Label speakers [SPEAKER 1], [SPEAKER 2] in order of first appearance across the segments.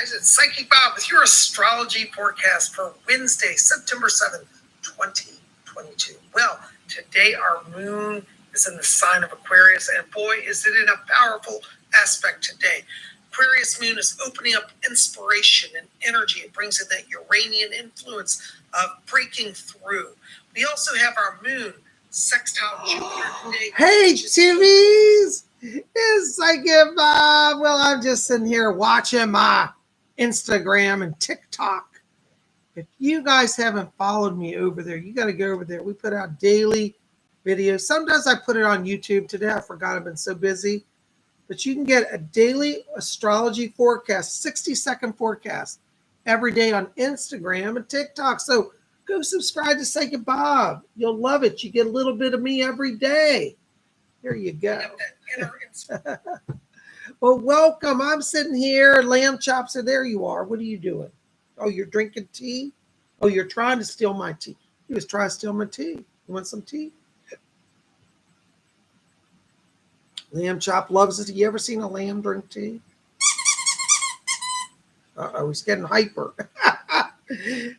[SPEAKER 1] guys, it's Psychic Bob with your astrology forecast for Wednesday, September 7th, 2022. Well, today our moon is in the sign of Aquarius, and boy, is it in a powerful aspect today. Aquarius moon is opening up inspiration and energy. It brings in that Uranian influence of breaking through. We also have our moon sextile Jupiter today.
[SPEAKER 2] Hey, Chivvies! It's Psychic Bob. Well, I'm just sitting here watching my Instagram and TikTok. If you guys haven't followed me over there, you got to go over there. We put out daily videos. Sometimes I put it on YouTube. Today I forgot, I've been so busy. But you can get a daily astrology forecast, 60-second forecast every day on Instagram and TikTok. So go subscribe to Psychic Bob. You'll love it. You get a little bit of me every day. There you go. Well, welcome. I'm sitting here. Lamb chops are there. You are. What are you doing? Oh, you're drinking tea? Oh, you're trying to steal my tea. He was trying to steal my tea. You want some tea? Lamb chop loves it. You ever seen a lamb drink tea? Uh-oh, he's getting hyper.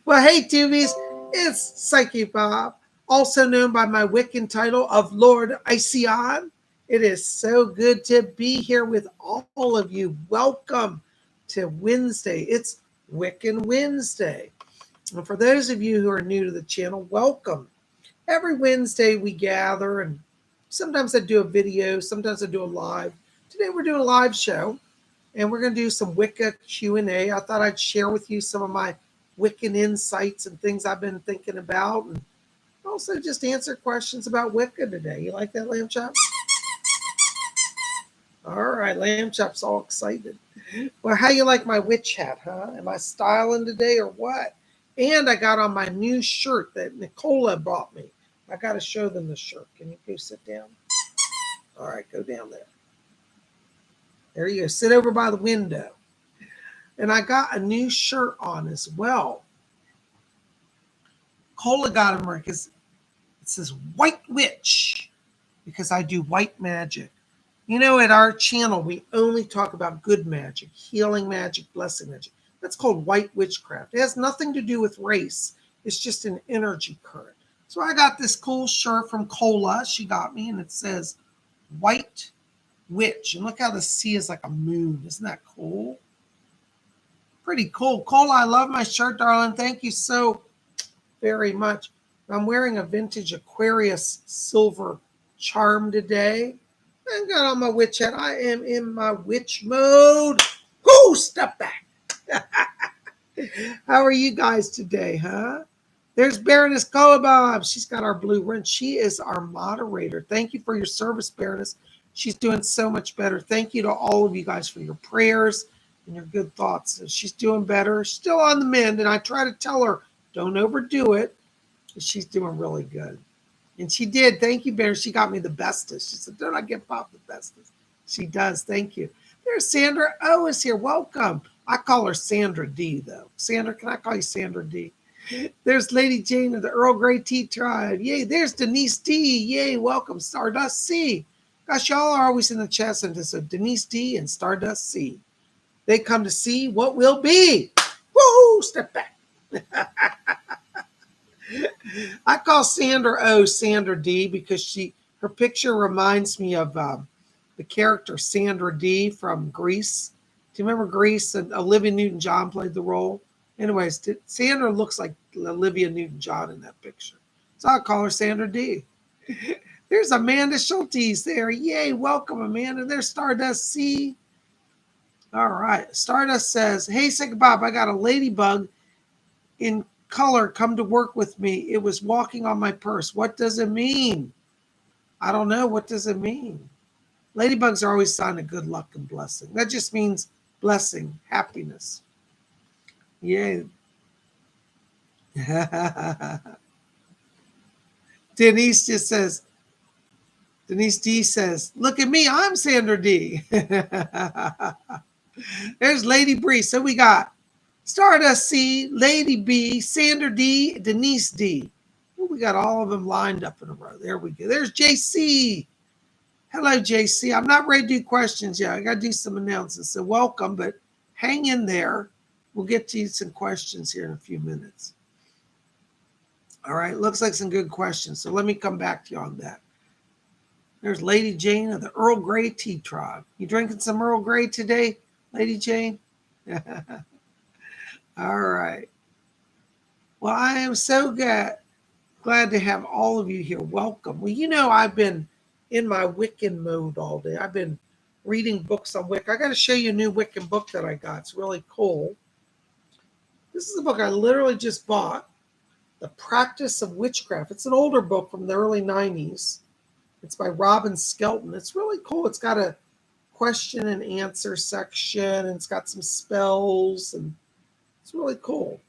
[SPEAKER 2] Well, hey, Tubies. It's Psychic Bob, also known by my Wiccan title of Lord Ision. It is so good to be here with all of you. Welcome to Wednesday. It's Wiccan Wednesday. And for those of you who are new to the channel, welcome. Every Wednesday we gather, and sometimes I do a video, sometimes I do a live. Today we're doing a live show, and we're going to do some Wicca Q&A. I thought I'd share with you some of my Wiccan insights and things I've been thinking about, and also just answer questions about Wicca today. You like that, Lamb Chop? All right, Lamb Chop's all excited. Well, how you like my witch hat, huh? Am I styling today or what? And I got on my new shirt that Nicola brought me. I got to show them the shirt. Can you go sit down? All right, go down there. There you go. Sit over by the window. And I got a new shirt on as well. Nicola got them because it says White Witch, because I do white magic. You know, at our channel, we only talk about good magic, healing magic, blessing magic. That's called white witchcraft. It has nothing to do with race. It's just an energy current. So I got this cool shirt from Cola. She got me, and it says White Witch. And look how the C is like a moon. Isn't that cool? Pretty cool. Cola, I love my shirt, darling. Thank you so very much. I'm wearing a vintage Aquarius silver charm today. I got on my witch hat. I am in my witch mode. Whoo, step back. How are you guys today, huh? There's Baroness Colabob. She's got our blue ribbon. She is our moderator. Thank you for your service, Baroness. She's doing so much better. Thank you to all of you guys for your prayers and your good thoughts. She's doing better. Still on the mend, and I try to tell her, don't overdo it. She's doing really good. And she did. Thank you, Bear. She got me the bestest. She said, don't I get Bob the bestest? She does. Thank you. There's Sandra O is here. Welcome. I call her Sandra D, though. Sandra, can I call you Sandra D? There's Lady Jane of the Earl Grey Tea Tribe. Yay. There's Denise D. Yay. Welcome. Stardust C. Gosh, y'all are always in the chat center. So Denise D and Stardust C. They come to see what will be. Woo! Step back. I call Sandra O Sandra D because her picture reminds me of the character Sandra D from Grease. Do you remember Grease? And Olivia Newton-John played the role. Anyways, Sandra looks like Olivia Newton-John in that picture. So I'll call her Sandra D. There's Amanda Schultes there. Yay, welcome, Amanda. There's Stardust C. All right. Stardust says, hey, Psychic Bob, I got a ladybug in color come to work with me. It was walking on my purse. What does it mean? I don't know. What does it mean? Ladybugs are always a sign of good luck and blessing. That just means blessing, happiness. Yay. Denise D says, look at me, I'm Sandra D. There's Lady Bree. So we got Stardust C, Lady B, Sandra D, Denise D. Well, we got all of them lined up in a row. There we go. There's JC. Hello, JC. I'm not ready to do questions yet. I got to do some announcements. So welcome, but hang in there. We'll get to some questions here in a few minutes. All right, looks like some good questions. So let me come back to you on that. There's Lady Jane of the Earl Grey Tea Tribe. You drinking some Earl Grey today, Lady Jane? All right. Well, I am so glad to have all of you here. Welcome. Well, you know, I've been in my Wiccan mode all day. I've been reading books on Wicca. I got to show you a new Wiccan book that I got. It's really cool. This is a book I literally just bought, The Practice of Witchcraft. It's an older book from the early 90s. It's by Robin Skelton. It's really cool. It's got a question and answer section, and it's got some spells, and it's really cool.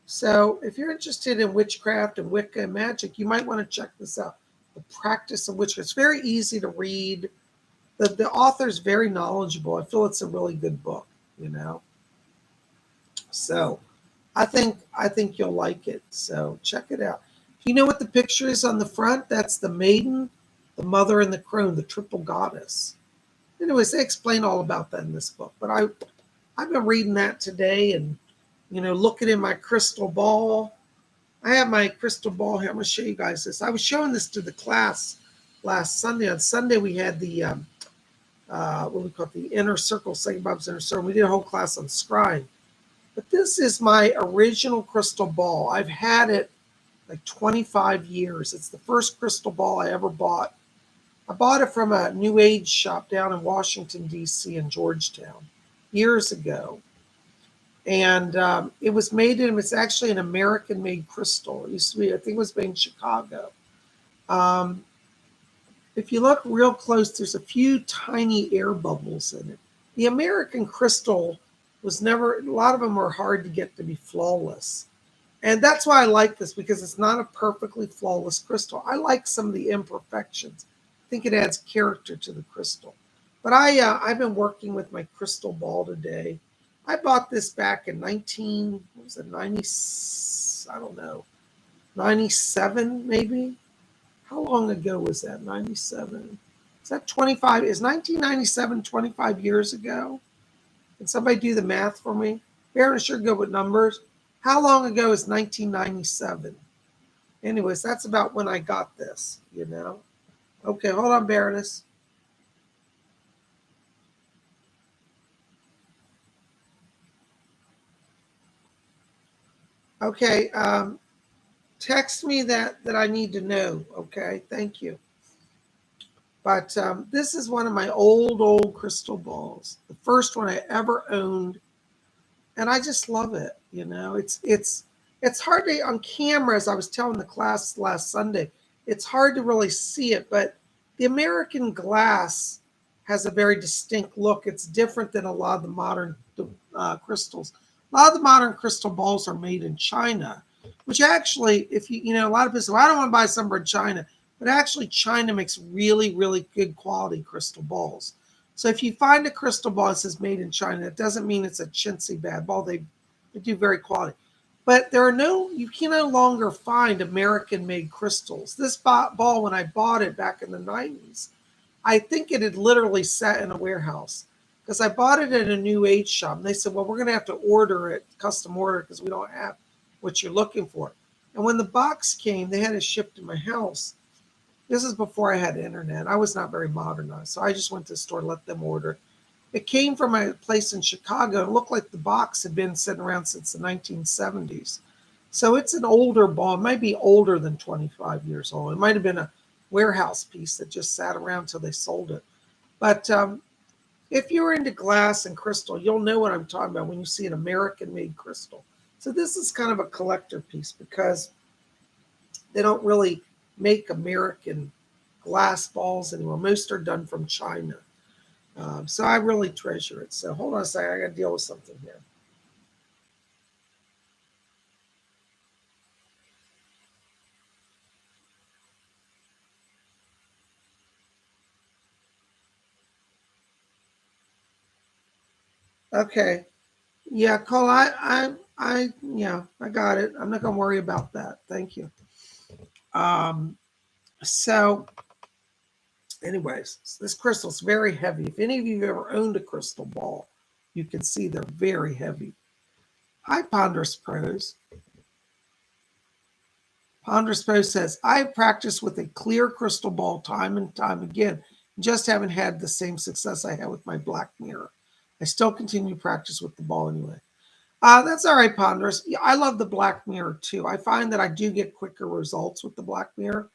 [SPEAKER 2] So if you're interested in witchcraft and Wicca and magic, you might want to check this out. The Practice of Witchcraft. It's very easy to read. The author's very knowledgeable. I feel it's a really good book, you know. So I think you'll like it. So check it out. You know what the picture is on the front? That's the maiden, the mother, and the crone, the triple goddess. Anyways, they explain all about that in this book. But I've been reading that today and, you know, looking in my crystal ball. I have my crystal ball here. I'm going to show you guys this. I was showing this to the class last Sunday. On Sunday, we had the, what we call it, the Inner Circle, PsychicBob's Inner Circle. We did a whole class on scrying. But this is my original crystal ball. I've had it like 25 years. It's the first crystal ball I ever bought. I bought it from a New Age shop down in Washington, D.C. in Georgetown years ago. And it was made in, it's actually an American-made crystal. It used to be, I think it was made in Chicago. If you look real close, there's a few tiny air bubbles in it. The American crystal was never, a lot of them are hard to get to be flawless. And that's why I like this, because it's not a perfectly flawless crystal. I like some of the imperfections. I think it adds character to the crystal. But I've been working with my crystal ball today. I bought this back in 90, I don't know, 97 maybe? How long ago was that, 97? Is that 25, is 1997 25 years ago? Can somebody do the math for me? Baron is sure good with numbers. How long ago is 1997? Anyways, that's about when I got this, you know? Okay, hold on, Baroness. Okay, text me that I need to know, okay? Thank you. But this is one of my old crystal balls. The first one I ever owned. And I just love it, you know? It's hard to, on camera, as I was telling the class last Sunday, it's hard to really see it, but the American glass has a very distinct look. It's different than a lot of the modern crystals. A lot of the modern crystal balls are made in China, which actually, if you know, a lot of people say, well, I don't want to buy some from China, but actually China makes really, really good quality crystal balls. So if you find a crystal ball that says made in China, it doesn't mean it's a chintzy bad ball. They do very quality. But you can no longer find American-made crystals. This ball, when I bought it back in the 90s, I think it had literally sat in a warehouse because I bought it at a New Age shop. And they said, well, we're going to have to order it, custom order, because we don't have what you're looking for. And when the box came, they had it shipped to my house. This is before I had internet. I was not very modernized, so I just went to the store, let them order. It came from a place in Chicago. It looked like the box had been sitting around since the 1970s. So it's an older ball. It might be older than 25 years old. It might have been a warehouse piece that just sat around till they sold it. But if you're into glass and crystal, you'll know what I'm talking about when you see an American-made crystal. So this is kind of a collector piece because they don't really make American glass balls anymore. Most are done from China. So I really treasure it. So hold on a second. I got to deal with something here. Okay. Yeah, Cole, I got it. I'm not going to worry about that. Thank you. So anyways, this crystal's very heavy. If any of you have ever owned a crystal ball, you can see they're very heavy. Hi, Ponderous Prose. Ponderous Prose says, I have practiced with a clear crystal ball time and time again, just haven't had the same success I had with my black mirror. I still continue to practice with the ball anyway. That's all right, Ponderous. Yeah, I love the black mirror too. I find that I do get quicker results with the black mirror,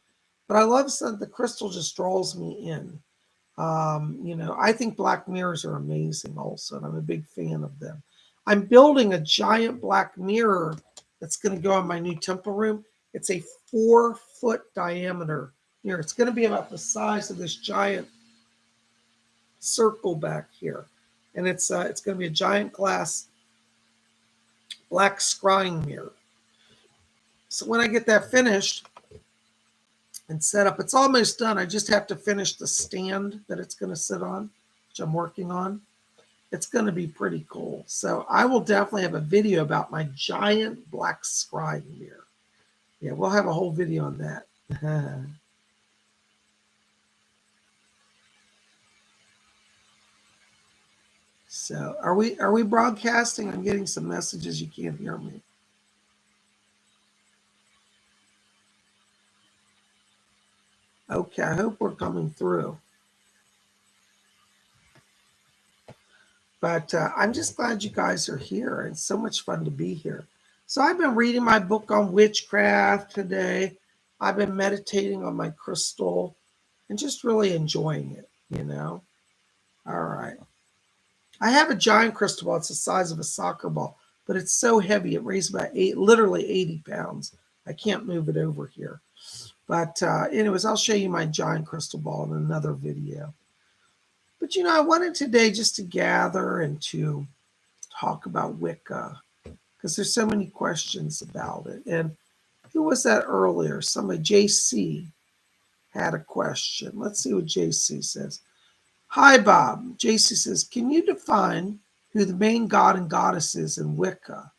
[SPEAKER 2] but I love that the crystal just draws me in. I think black mirrors are amazing also, and I'm a big fan of them. I'm building a giant black mirror that's going to go in my new temple room. It's a 4-foot diameter mirror. It's going to be about the size of this giant circle back here. And it's going to be a giant glass black scrying mirror. So when I get that finished and set up, it's almost done. I just have to finish the stand that it's going to sit on, which I'm working on. It's going to be pretty cool. So I will definitely have a video about my giant black scrying mirror. Yeah, we'll have a whole video on that. So are we broadcasting? I'm getting some messages. You can't hear me. Okay, I hope we're coming through. But I'm just glad you guys are here. It's so much fun to be here. So I've been reading my book on witchcraft today. I've been meditating on my crystal and just really enjoying it. All right. I have a giant crystal ball. It's the size of a soccer ball, but it's so heavy. It weighs about literally 80 pounds. I can't move it over here. But anyways, I'll show you my giant crystal ball in another video. But I wanted today just to gather and to talk about Wicca because there's so many questions about it. And who was that earlier? Somebody, JC, had a question. Let's see what JC says. Hi, Bob. JC says, can you define who the main god and goddess is in Wicca?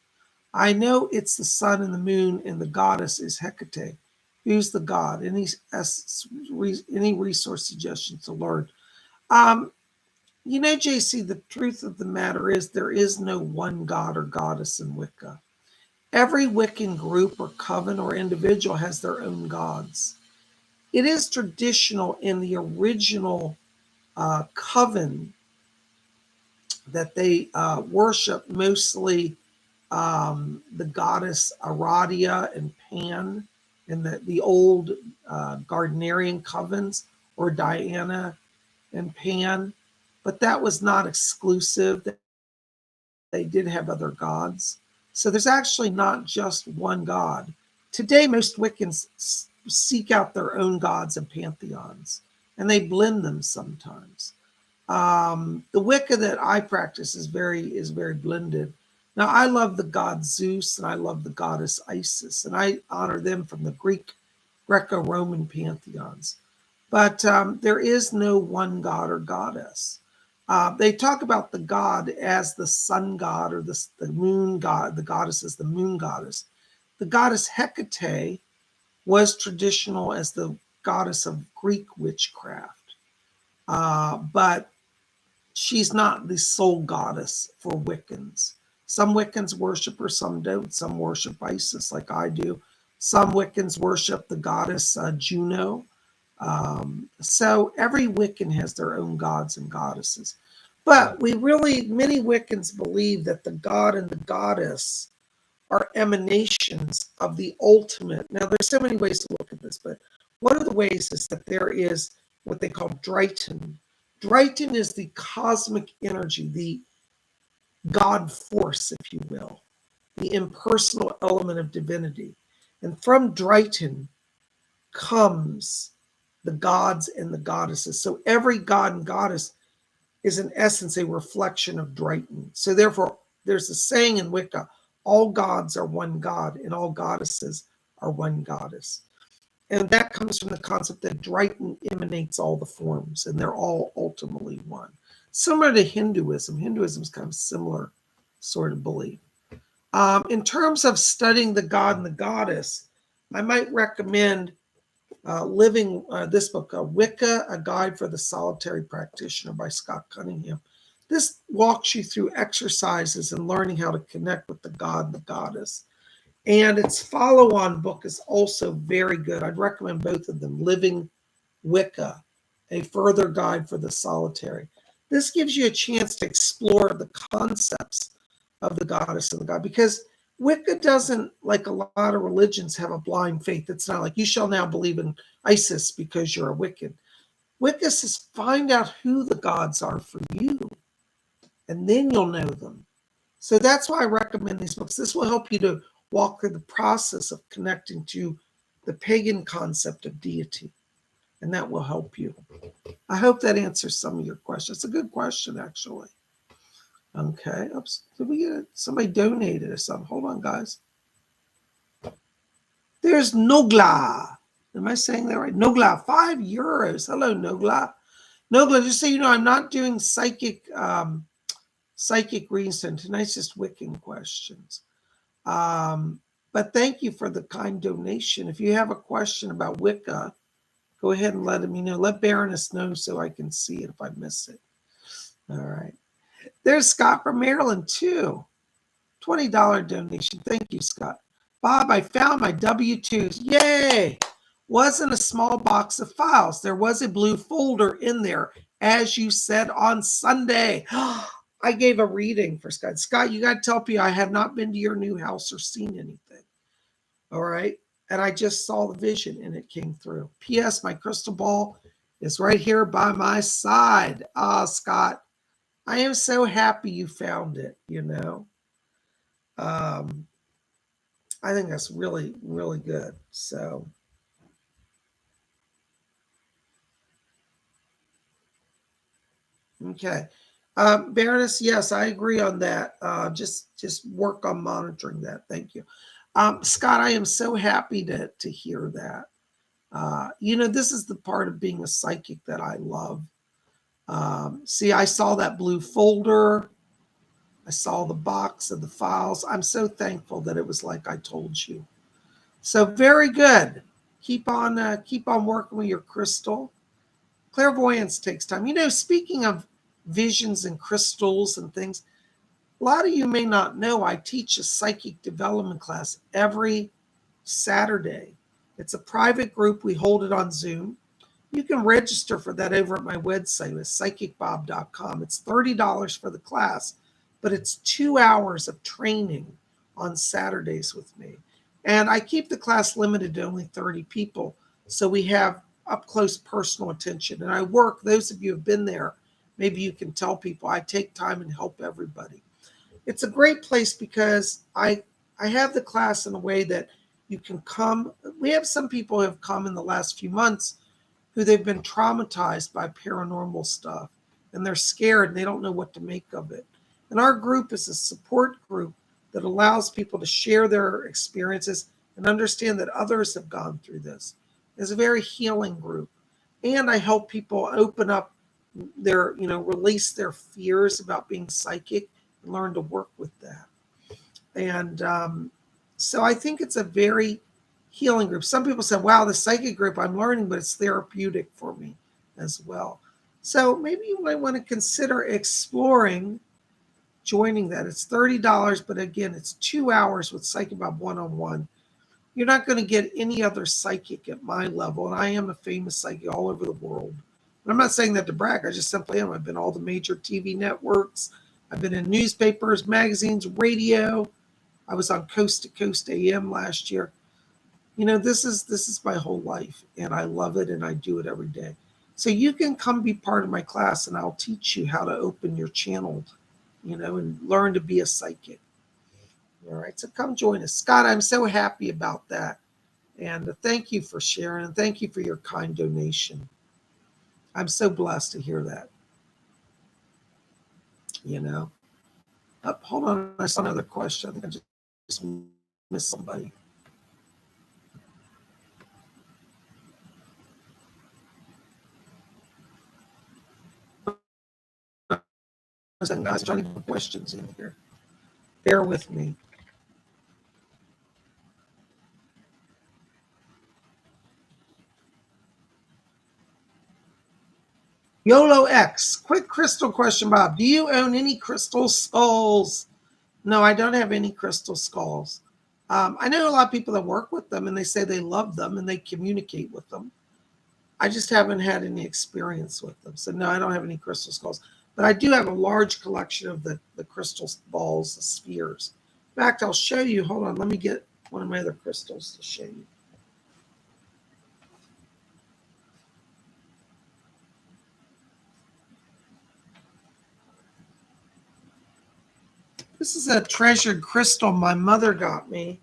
[SPEAKER 2] I know it's the sun and the moon, and the goddess is Hecate. Who's the god? Any resource suggestions to learn? JC, the truth of the matter is there is no one god or goddess in Wicca. Every Wiccan group or coven or individual has their own gods. It is traditional in the original coven that they worship mostly the goddess Aradia and Pan in the old Gardnerian covens, or Diana and Pan, but that was not exclusive. They did have other gods. So there's actually not just one god. Today, most Wiccans seek out their own gods and pantheons, and they blend them sometimes. The Wicca that I practice is very blended. Now, I love the god Zeus and I love the goddess Isis, and I honor them from the Greco-Roman pantheons. But there is no one god or goddess. They talk about the god as the sun god or the moon god. The goddess is the moon goddess. The goddess Hecate was traditional as the goddess of Greek witchcraft. But she's not the sole goddess for Wiccans. Some Wiccans worship her, some don't. Some worship Isis like I do. Some Wiccans worship the goddess Juno. So every Wiccan has their own gods and goddesses. But many Wiccans believe that the god and the goddess are emanations of the ultimate. Now, there's so many ways to look at this, but one of the ways is that there is what they call Drighton. Drighton is the cosmic energy, the God force, if you will, the impersonal element of divinity. And from Drighton comes the gods and the goddesses. So every god and goddess is in essence a reflection of Drighton. So therefore, there's a saying in Wicca, all gods are one god and all goddesses are one goddess. And that comes from the concept that Drighton emanates all the forms and they're all ultimately one. Similar to Hinduism. Hinduism is kind of similar sort of belief. In terms of studying the god and the goddess, I might recommend this book, Wicca, A Guide for the Solitary Practitioner by Scott Cunningham. This walks you through exercises and learning how to connect with the god and the goddess. And its follow-on book is also very good. I'd recommend both of them. Living Wicca, a further guide for the solitary. This gives you a chance to explore the concepts of the goddess and the god, because Wicca doesn't, like a lot of religions, have a blind faith. It's not like you shall now believe in Isis because you're a Wiccan. Wicca says find out who the gods are for you, and then you'll know them. So that's why I recommend these books. This will help you to walk through the process of connecting to the pagan concept of deity, and that will help you. I hope that answers some of your questions. It's a good question, actually. Okay. Oops. Did we get it? Somebody donated or something? Hold on, guys. There's Nogla. Am I saying that right? Nogla, €5. Hello, Nogla. Nogla, just so you know, I'm not doing psychic readings tonight's just Wiccan questions. But thank you for the kind donation. If you have a question about Wicca, go ahead and let me know. Let Baroness know so I can see it if I miss it. All right. There's Scott from Maryland, too. $20 donation. Thank you, Scott. Bob, I found my W-2s. Yay! Wasn't a small box of files. There was a blue folder in there, as you said on Sunday. I gave a reading for Scott. Scott, you got to tell people I have not been to your new house or seen anything. All right? And I just saw the vision and it came through. P.S. My crystal ball is right here by my side. Scott, I am so happy you found it, you know. I think that's really, really good. So, okay. Baroness, yes, I agree on that. Just work on monitoring that. Thank you. Scott, I am so happy to hear that. This is the part of being a psychic that I love. See, I saw that blue folder. I saw the box of the files. I'm so thankful that it was like I told you. So very good. Keep on working with your crystal. Clairvoyance takes time. Speaking of visions and crystals and things, a lot of you may not know I teach a psychic development class every Saturday. It's a private group. We hold it on Zoom. You can register for that over at my website at PsychicBob.com. It's $30 for the class, but it's 2 hours of training on Saturdays with me. And I keep the class limited to only 30 people, so we have up close personal attention. And I work, those of you who have been there, maybe you can tell people I take time and help everybody. It's a great place because I have the class in a way that you can come. We have some people who have come in the last few months who they've been traumatized by paranormal stuff and they're scared and they don't know what to make of it. And our group is a support group that allows people to share their experiences and understand that others have gone through this. It's a very healing group. And I help people open up their, release their fears about being psychic and learn to work with that. And so I think it's a very healing group. Some people say, wow, the psychic group I'm learning, but it's therapeutic for me as well. So maybe you might want to consider exploring joining that. It's $30, but again, it's 2 hours with Psychic Bob one-on-one. You're not going to get any other psychic at my level, and I am a famous psychic all over the world. And I'm not saying that to brag. I just simply am. I've been all the major TV networks. I've been in newspapers, magazines, radio. I was on Coast to Coast AM last year. This is my whole life, and I love it, and I do it every day. So you can come be part of my class, and I'll teach you how to open your channel, and learn to be a psychic. All right, so come join us. Scott, I'm so happy about that. And thank you for sharing, and thank you for your kind donation. I'm so blessed to hear that. Oh, hold on, I saw another question. I think I just missed somebody. Guys, trying to put questions in here. Bear with me. YOLO X, quick crystal question, Bob. Do you own any crystal skulls? No, I don't have any crystal skulls. I know a lot of people that work with them and they say they love them and they communicate with them. I just haven't had any experience with them. So no, I don't have any crystal skulls. But I do have a large collection of the crystal balls, the spheres. In fact, I'll show you. Hold on, let me get one of my other crystals to show you. This is a treasured crystal my mother got me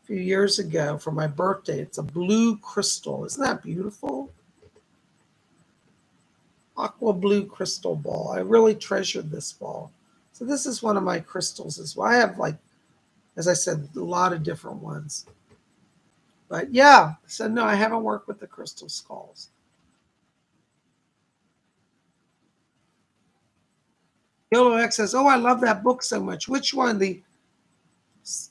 [SPEAKER 2] a few years ago for my birthday. It's a blue crystal. Isn't that beautiful? Aqua blue crystal ball. I really treasured this ball. So this is one of my crystals as well. I have, like, as I said, a lot of different ones. But yeah, so no, I haven't worked with the crystal skulls. Yolo X says, oh, I love that book so much. Which one? The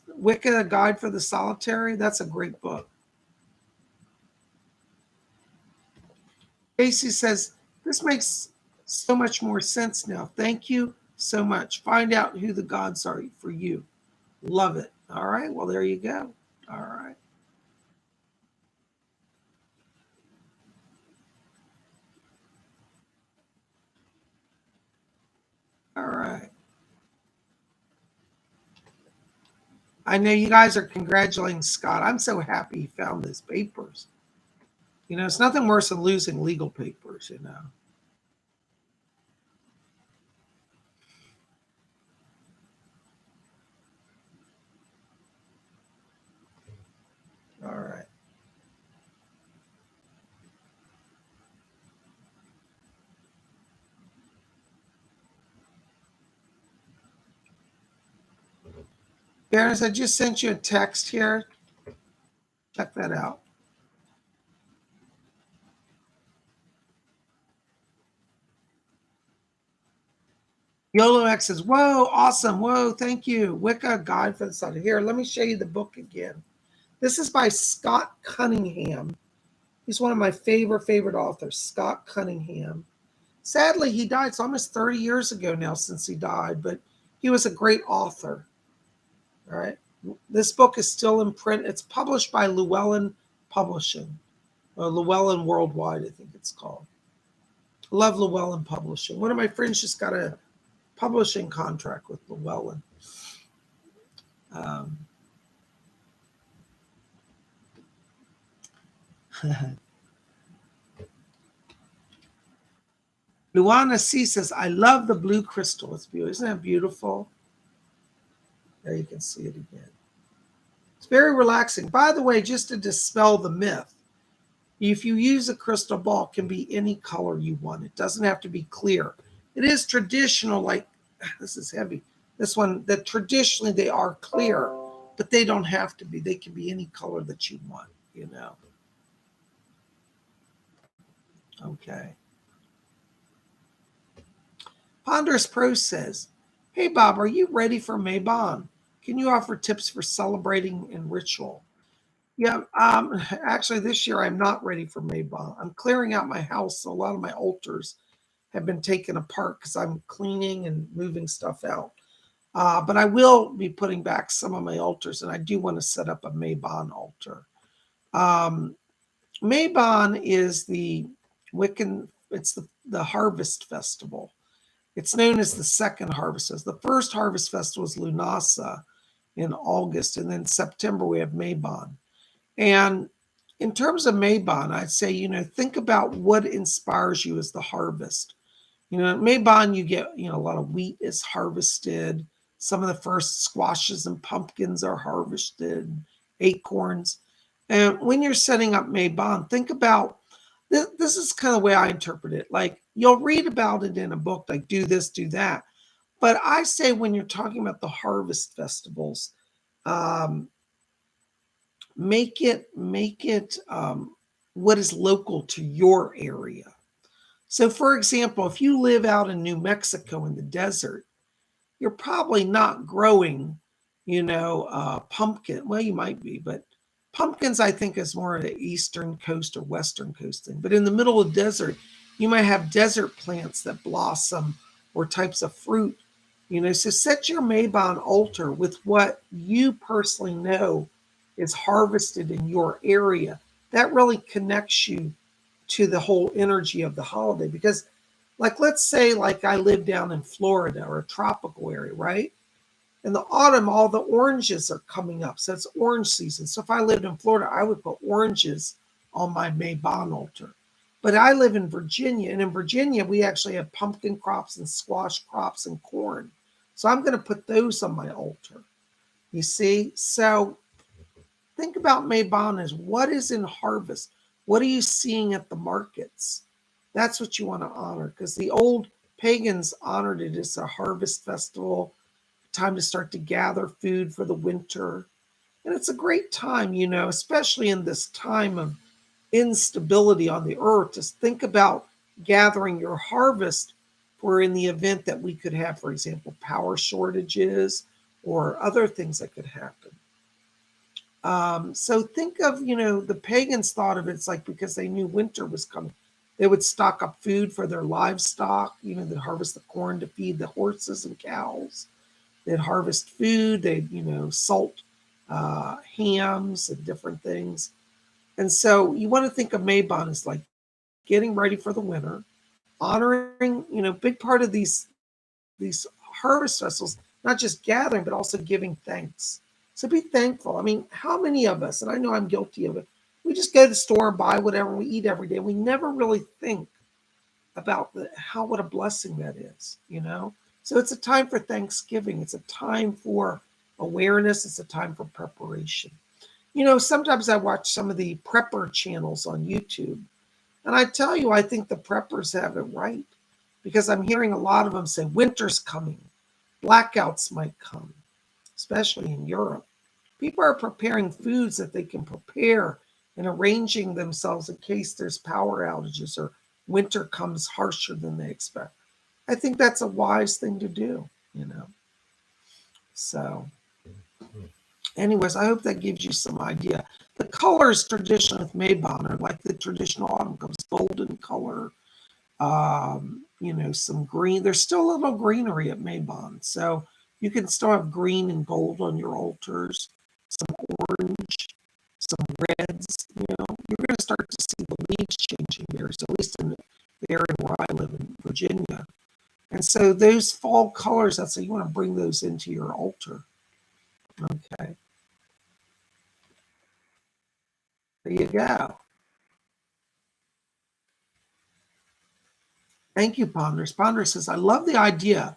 [SPEAKER 2] Wicca, A Guide for the Solitary? That's a great book. Casey says, this makes so much more sense now. Thank you so much. Find out who the gods are for you. Love it. All right. Well, there you go. All right. All right. I know you guys are congratulating Scott. I'm so happy he found these papers. You know, it's nothing worse than losing legal papers, you know. All right. Baroness, I just sent you a text here. Check that out. YOLO X says, whoa, awesome. Whoa, thank you. Wicca, Guide for the Sun. Here, let me show you the book again. This is by Scott Cunningham. He's one of my favorite authors, Scott Cunningham. Sadly, he died. It's almost 30 years ago now since he died, but he was a great author. All right. This book is still in print. It's published by Llewellyn Publishing, or Llewellyn Worldwide, I think it's called. I love Llewellyn Publishing. One of my friends just got a publishing contract with Llewellyn. Luana C says, I love the blue crystal. It's beautiful. Isn't that beautiful? There you can see it again. It's very relaxing. By the way, just to dispel the myth, if you use a crystal ball, it can be any color you want. It doesn't have to be clear. It is traditional, like, this is heavy. This one, that traditionally they are clear, but they don't have to be. They can be any color that you want, you know. Okay. Ponderous Pro says, hey, Bob, are you ready for Mabon? Can you offer tips for celebrating and ritual? Yeah, actually, this year I'm not ready for Mabon. I'm clearing out my house, so a lot of my altars have been taken apart because I'm cleaning and moving stuff out. But I will be putting back some of my altars, and I do want to set up a Mabon altar. Mabon is the Wiccan, it's the harvest festival. It's known as the second harvest. The first harvest festival is Lunasa in August, and then September we have Mabon. And in terms of Mabon, I'd say, you know, think about what inspires you as the harvest. You know, at Mabon, you get, you know, a lot of wheat is harvested. Some of the first squashes and pumpkins are harvested, acorns. And when you're setting up Mabon, think about, this is kind of the way I interpret it. Like, you'll read about it in a book, like do this, do that. But I say when you're talking about the harvest festivals, make it what is local to your area. So, for example, if you live out in New Mexico in the desert, you're probably not growing, you know, pumpkin. Well, you might be, but pumpkins, I think, is more of an eastern coast or western coast thing. But in the middle of the desert, You might have desert plants that blossom or types of fruit. So set your Mabon altar with what you personally know is harvested in your area. That really connects you to the whole energy of the holiday. Because, like, let's say, like, I live down in Florida or a tropical area, right? In the autumn, all the oranges are coming up. So it's orange season. So if I lived in Florida, I would put oranges on my Mabon altar. But I live in Virginia, and in Virginia, we actually have pumpkin crops and squash crops and corn. So I'm going to put those on my altar. You see? So think about Mabon as what is in harvest? What are you seeing at the markets? That's what you want to honor, because the old pagans honored it as a harvest festival, time to start to gather food for the winter. And it's a great time, especially in this time of instability on the earth. Just think about gathering your harvest for in the event that we could have, for example, power shortages or other things that could happen. So think of, the pagans thought of it's like because they knew winter was coming. They would stock up food for their livestock, they'd harvest the corn to feed the horses and cows. They'd harvest food. They'd, salt hams and different things. And so you want to think of Mabon as like getting ready for the winter, honoring, big part of these harvest festivals, not just gathering, but also giving thanks. So be thankful. I mean, how many of us, and I know I'm guilty of it, we just go to the store and buy whatever we eat every day. We never really think about what a blessing that is. So it's a time for Thanksgiving. It's a time for awareness. It's a time for preparation. Sometimes I watch some of the prepper channels on YouTube, and I tell you, I think the preppers have it right, because I'm hearing a lot of them say winter's coming, blackouts might come, especially in Europe. People are preparing foods that they can prepare and arranging themselves in case there's power outages or winter comes harsher than they expect. I think that's a wise thing to do. So, anyways, I hope that gives you some idea. The colors traditionally with Mabon are like the traditional autumn comes golden color, some green. There's still a little greenery at Mabon. So you can still have green and gold on your altars, some orange, some reds. You're going to start to see the leaves changing there, so at least in the area where I live in Virginia. And so those fall colors, that's so you want to bring those into your altar. Okay. There you go. Thank you, Ponders. Ponder says, I love the idea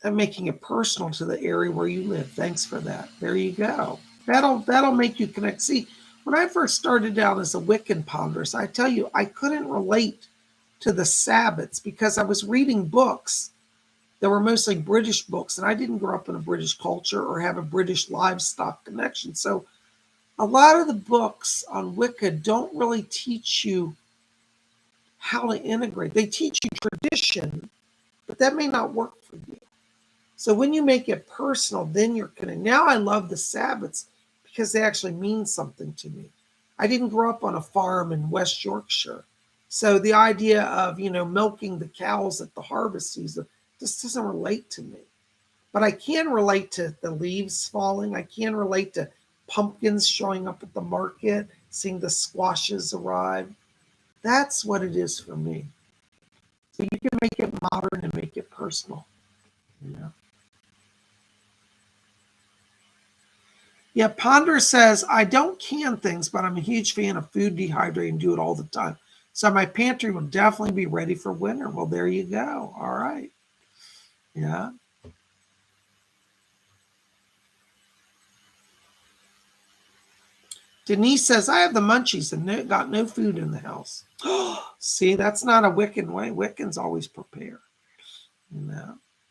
[SPEAKER 2] of making it personal to the area where you live. Thanks for that. There you go. That'll make you connect. See, when I first started out as a Wiccan, Ponders, I tell you, I couldn't relate to the Sabbats because I was reading books that were mostly British books, and I didn't grow up in a British culture or have a British livestock connection. So a lot of the books on Wicca don't really teach you how to integrate. They teach you tradition, but that may not work for you. So when you make it personal, then you're connected. Now I love the Sabbats because they actually mean something to me. I didn't grow up on a farm in West Yorkshire. So the idea of, milking the cows at the harvest season just doesn't relate to me. But I can relate to the leaves falling. I can relate to pumpkins showing up at the market, seeing the squashes arrive. That's what it is for me. So you can make it modern and make it personal. Yeah, Ponder says, I don't can things, but I'm a huge fan of food dehydrating and do it all the time. So my pantry will definitely be ready for winter. Well, there you go. All right. Yeah. Denise says, I have the munchies and got no food in the house. See, that's not a Wiccan way. Wiccans always prepare.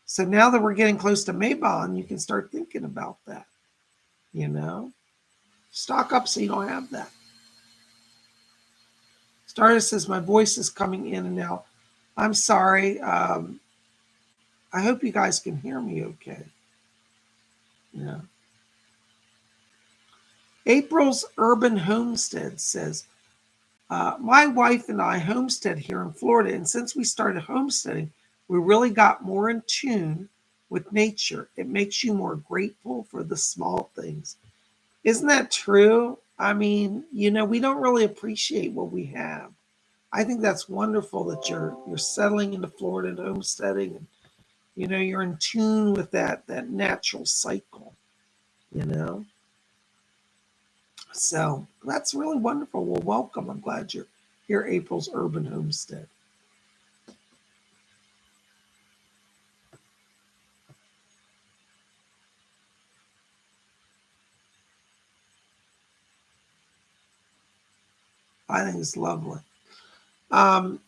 [SPEAKER 2] So now that we're getting close to Mabon, you can start thinking about that. Stock up so you don't have that. Stardust says, my voice is coming in and out. I'm sorry. I hope you guys can hear me okay. Yeah. April's Urban Homestead says, My wife and I homestead here in Florida, and since we started homesteading, we really got more in tune with nature. It makes you more grateful for the small things. Isn't that true? I mean, we don't really appreciate what we have. I think that's wonderful that you're settling into Florida and homesteading, and you're in tune with that natural cycle. You know, so that's really wonderful. Well, welcome. I'm glad you're here, April's Urban Homestead. I think it's lovely. Um,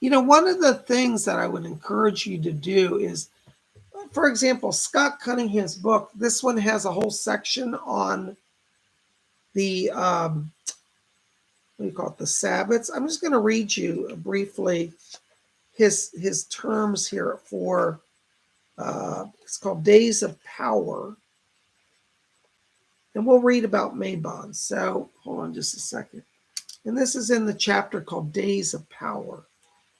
[SPEAKER 2] one of the things that I would encourage you to do is, for example, Scott Cunningham's book. This one has a whole section on the what do you call it, the Sabbats. I'm just going to read you briefly his terms here for it's called Days of Power, and we'll read about Mabon. So hold on just a second. And this is in the chapter called Days of Power.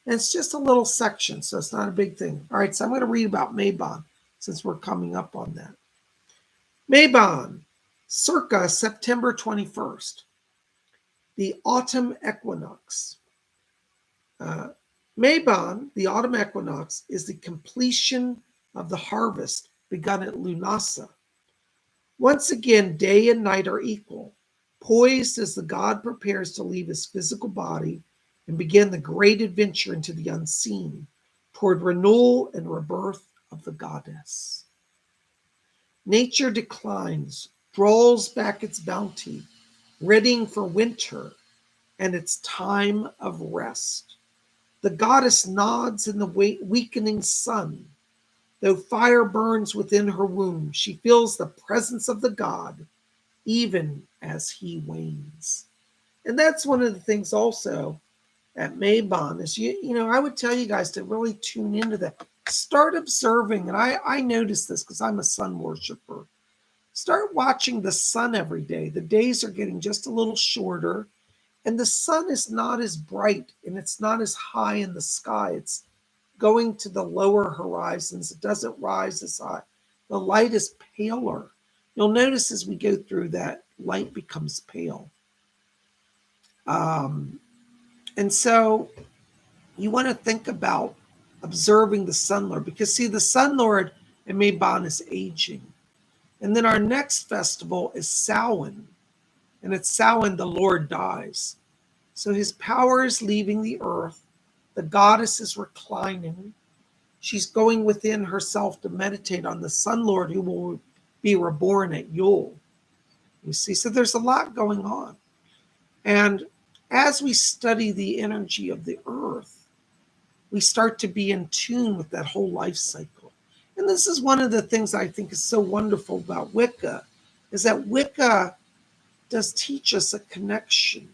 [SPEAKER 2] And it's just a little section, so it's not a big thing. All right, so I'm going to read about Mabon since we're coming up on that. Mabon, circa September 21st, the autumn equinox. Mabon, the autumn equinox, is the completion of the harvest begun at Lunasa. Once again, day and night are equal, poised as the god prepares to leave his physical body and begin the great adventure into the unseen, toward renewal and rebirth of the goddess. Nature declines, draws back its bounty, readying for winter and its time of rest. The goddess nods in the weakening sun. Though fire burns within her womb, she feels the presence of the god, even as he wanes. And that's one of the things also at Mabon is, I would tell you guys to really tune into that. Start observing, and I notice this because I'm a sun worshiper. Start watching the sun every day. The days are getting just a little shorter, and the sun is not as bright and it's not as high in the sky. It's going to the lower horizons. It doesn't rise as high. The light is paler. You'll notice as we go through that, light becomes pale. And so you want to think about observing the Sun Lord, because see, the Sun Lord in Mabon is aging. And then our next festival is Samhain. And at Samhain, the Lord dies. So his power is leaving the earth. The goddess is reclining. She's going within herself to meditate on the Sun Lord who will be reborn at Yule. You see, so there's a lot going on. And as we study the energy of the earth, we start to be in tune with that whole life cycle. And this is one of the things I think is so wonderful about Wicca, is that Wicca does teach us a connection.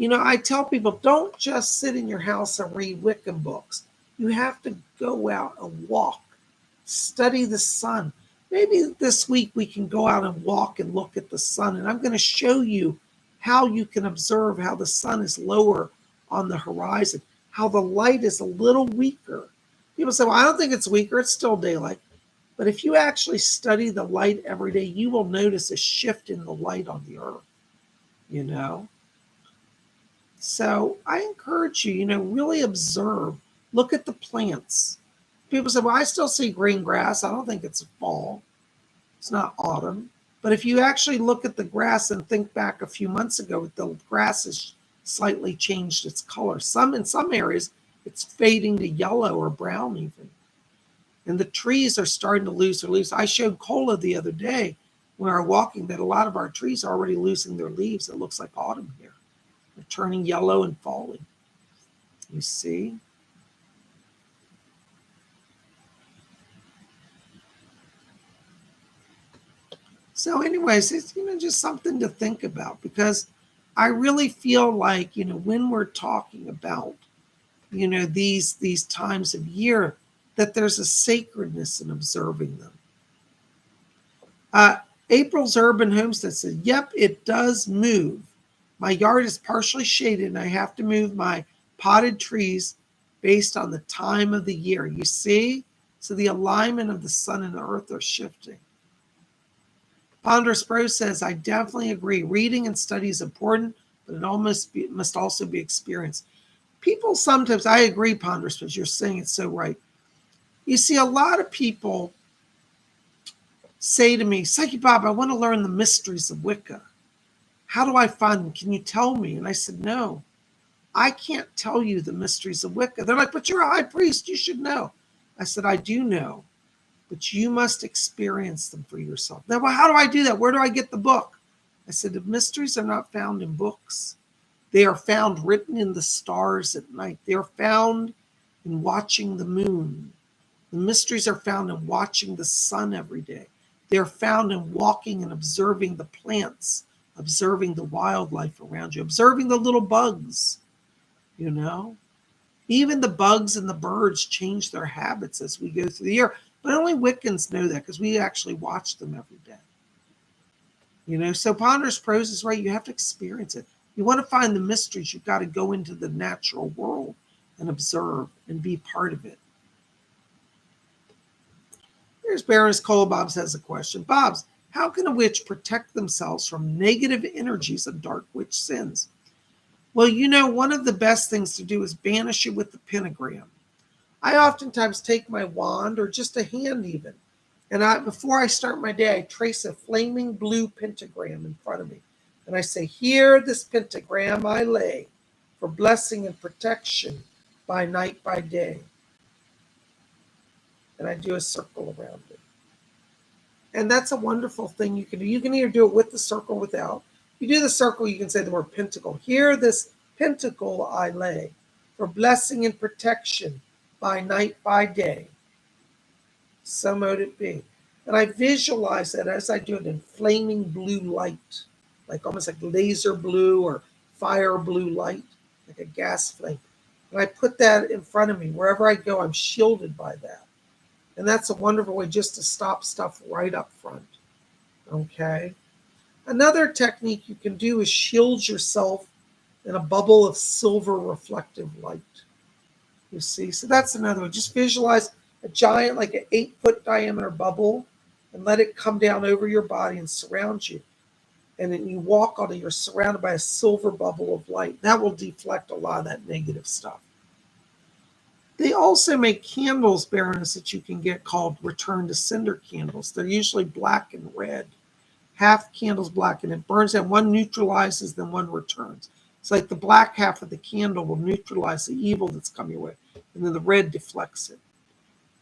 [SPEAKER 2] I tell people, don't just sit in your house and read Wiccan books. You have to go out and walk, study the sun. Maybe this week we can go out and walk and look at the sun. And I'm going to show you how you can observe how the sun is lower on the horizon, how the light is a little weaker. People say, well, I don't think it's weaker. It's still daylight. But if you actually study the light every day, you will notice a shift in the light on the earth, So I encourage you, really observe, look at the plants. People say, well, I still see green grass. I don't think it's fall. It's not autumn. But if you actually look at the grass and think back a few months ago, the grass has slightly changed its color. In some areas, it's fading to yellow or brown even. And the trees are starting to lose their leaves. I showed Cola the other day when we were walking that a lot of our trees are already losing their leaves. It looks like autumn here. They're turning yellow and falling. You see? So anyways, it's, just something to think about, because I really feel like, when we're talking about, these times of year, that there's a sacredness in observing them. April's Urban Homestead said, yep, it does move. My yard is partially shaded and I have to move my potted trees based on the time of the year. You see? So the alignment of the sun and the earth are shifting. Ponderous Pro says, I definitely agree. Reading and study is important, but it must also be experienced. People sometimes, I agree, Ponderous, because you're saying it's so right. You see, a lot of people say to me, Psychic Bob, I want to learn the mysteries of Wicca. How do I find them? Can you tell me? And I said, no, I can't tell you the mysteries of Wicca. They're like, but you're a high priest. You should know. I said, I do know, but you must experience them for yourself. Now, well, how do I do that? Where do I get the book? I said, the mysteries are not found in books. They are found written in the stars at night. They are found in watching the moon. The mysteries are found in watching the sun every day. They are found in walking and observing the plants, observing the wildlife around you, observing the little bugs, you know. Even the bugs and the birds change their habits as we go through the year. But only Wiccans know that because we actually watch them every day. You know, so Ponderous Prose is right. You have to experience it. You want to find the mysteries, you've got to go into the natural world and observe and be part of it. Here's Baroness Cole. Bobs has a question. Bobs, how can a witch protect themselves from negative energies of dark witch sins? Well, you know, one of the best things to do is banish it with the pentagram. I oftentimes take my wand or just a hand even, and before I start my day, I trace a flaming blue pentagram in front of me. And I say, here this pentagram I lay for blessing and protection by night, by day. And I do a circle around it. And that's a wonderful thing you can do. You can either do it with the circle or without. You do the circle, you can say the word pentacle. Here this pentacle I lay for blessing and protection by night, by day. So mote it be. And I visualize that as I do it in flaming blue light, like almost like laser blue or fire blue light, like a gas flame. And I put that in front of me. Wherever I go, I'm shielded by that. And that's a wonderful way just to stop stuff right up front. Okay. Another technique you can do is shield yourself in a bubble of silver reflective light. You see, so that's another one. Just visualize a giant, like an 8-foot diameter bubble, and let it come down over your body and surround you. And then you walk on it, you're surrounded by a silver bubble of light. That will deflect a lot of that negative stuff. They also make candles, Baroness, that you can get called return to sender candles. They're usually black and red. Half candle's black, and it burns out. One neutralizes, then one returns. It's like the black half of the candle will neutralize the evil that's coming your way, and then the red deflects it.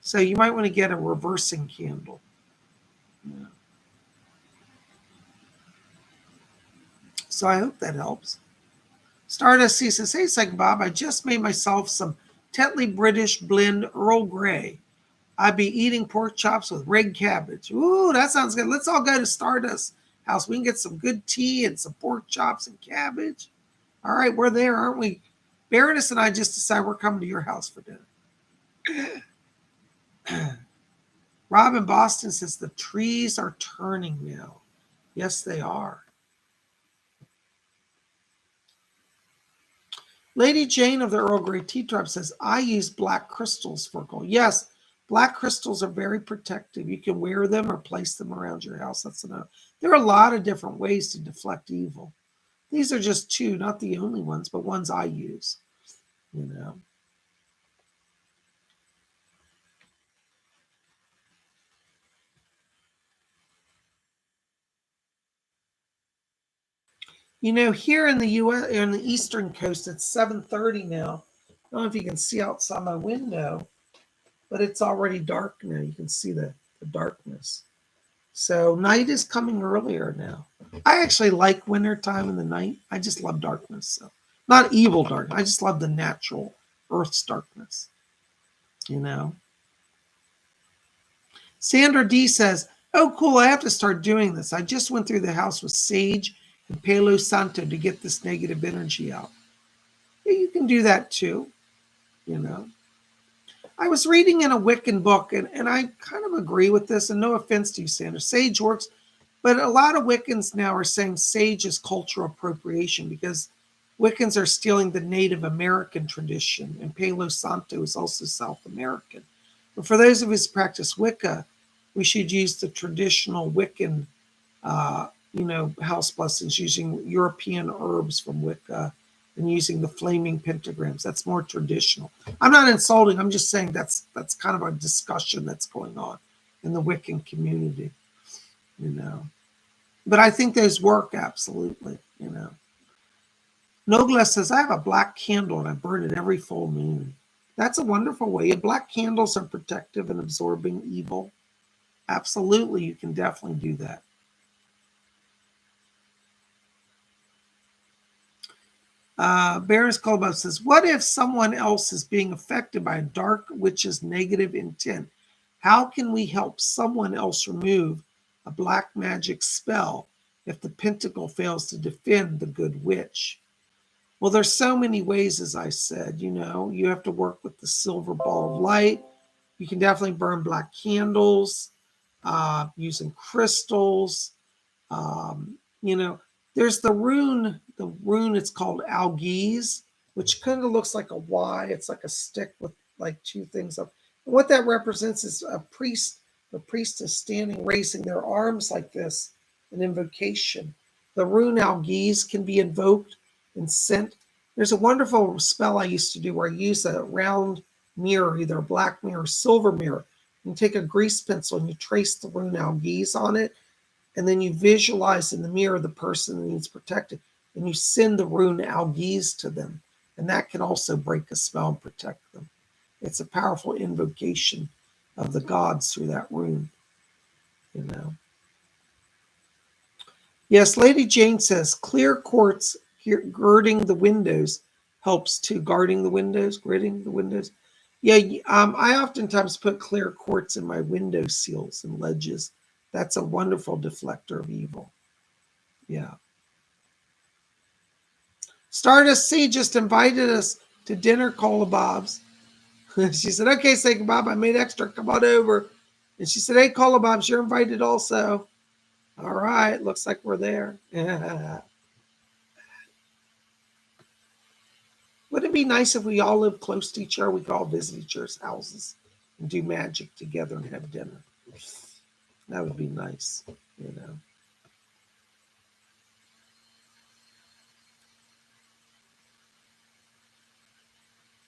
[SPEAKER 2] So you might want to get a reversing candle. Yeah. So I hope that helps. Stardust C says, hey, Psychic Bob, I just made myself some Tetley British blend Earl Grey. I'd be eating pork chops with red cabbage. Ooh, that sounds good. Let's all go to Stardust house. We can get some good tea and some pork chops and cabbage. All right, we're there, aren't we? Baroness and I just decided we're coming to your house for dinner. Rob in Boston says the trees are turning now. Yes, they are. Lady Jane of the Earl Grey Tea Tribe says, I use black crystals for gold. Yes, black crystals are very protective. You can wear them or place them around your house. That's enough. There are a lot of different ways to deflect evil. These are just two, not the only ones, but ones I use, you know. You know, here in the U.S., on the eastern coast, it's 7:30 now. I don't know if you can see outside my window, but it's already dark now. You can see the darkness. So night is coming earlier now. I actually like winter time in the night. I just love darkness. So not evil darkness. I just love the natural Earth's darkness, you know. Sandra D says, oh, cool, I have to start doing this. I just went through the house with sage and Palo Santo to get this negative energy out. Yeah, you can do that too, you know. I was reading in a Wiccan book, and I kind of agree with this, and no offense to you, Sandra. Sage works, But a lot of Wiccans now are saying sage is cultural appropriation because Wiccans are stealing the Native American tradition, and Palo Santo is also South American. But for those of us who practice Wicca, we should use the traditional Wiccan, house blessings using European herbs from Wicca and using the flaming pentagrams. That's more traditional. I'm not insulting. I'm just saying that's kind of a discussion that's going on in the Wiccan community, But I think those work absolutely. Nogla says, I have a black candle and I burn it every full moon. That's a wonderful way. Black candles are protective and absorbing evil. Absolutely, you can definitely do that. Baroness Colbert says, what if someone else is being affected by a dark witch's negative intent? How can we help someone else remove a black magic spell if the pentacle fails to defend the good witch? Well, there's so many ways, as I said, you have to work with the silver ball of light. You can definitely burn black candles, using crystals. There's the rune. The rune, it's called algiz, which kind of looks like a Y. It's like a stick with like two things up. And what that represents is a priest or priestess standing, raising their arms like this, an invocation. The rune algiz can be invoked and sent. There's a wonderful spell I used to do where I use a round mirror, either a black mirror or silver mirror. You take a grease pencil and you trace the rune algiz on it, and then you visualize in the mirror the person that needs protected, and you send the rune algiz to them, and that can also break a spell and protect them. It's a powerful invocation of the gods through that rune. Yes, Lady Jane says clear quartz girding the windows helps too. Guarding the windows, gridding the windows. Yeah, I oftentimes put clear quartz in my window seals and ledges. That's a wonderful deflector of evil. Yeah. Stardust C just invited us to dinner, Cola Bob's. She said, okay, say Bob, I made extra. Come on over. And she said, hey, Cola Bob's, you're invited also. All right, looks like we're there. Would it be nice if we all lived close to each other? We could all visit each other's houses and do magic together and have dinner. That would be nice.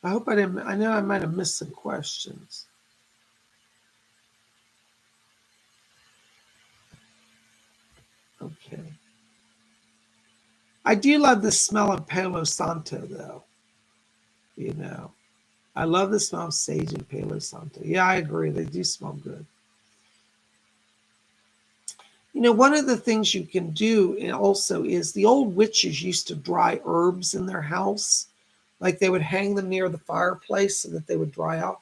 [SPEAKER 2] I hope I didn't. I know I might have missed some questions. Okay. I do love the smell of Palo Santo, though. I love the smell of sage and Palo Santo. Yeah, I agree. They do smell good. One of the things you can do also is the old witches used to dry herbs in their house. Like they would hang them near the fireplace so that they would dry out.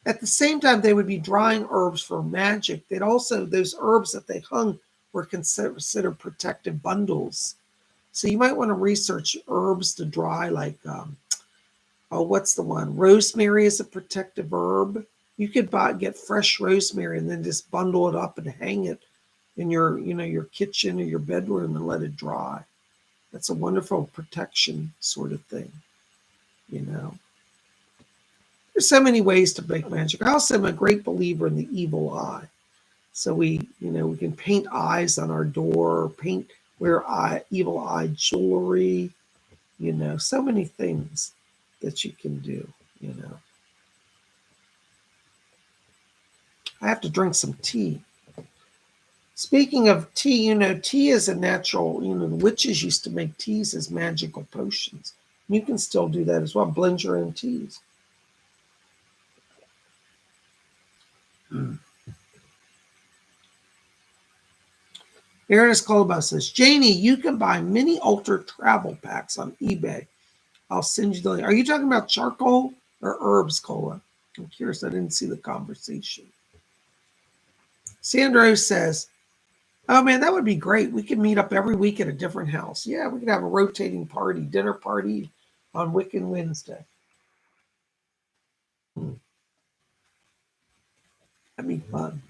[SPEAKER 2] At the same time, they would be drying herbs for magic. They'd also, those herbs that they hung were considered protective bundles. So you might want to research herbs to dry, like, what's the one? Rosemary is a protective herb. You could get fresh rosemary and then just bundle it up and hang it in your kitchen or your bedroom and let it dry. That's a wonderful protection sort of thing. There's so many ways to make magic. I also am a great believer in the evil eye. So we can paint eyes on our door, wear evil eye jewelry, so many things that you can do. I have to drink some tea. Speaking of tea, tea is a natural, the witches used to make teas as magical potions. You can still do that as well. Blend your own teas. Baroness Colba says, Janie, you can buy mini ultra travel packs on eBay. I'll send you the link. Are you talking about charcoal or herbs, Cola? I'm curious. I didn't see the conversation. Sandro says, oh man, that would be great. We could meet up every week at a different house. Yeah, we could have a rotating party, dinner party on Wiccan Wednesday. That'd be fun.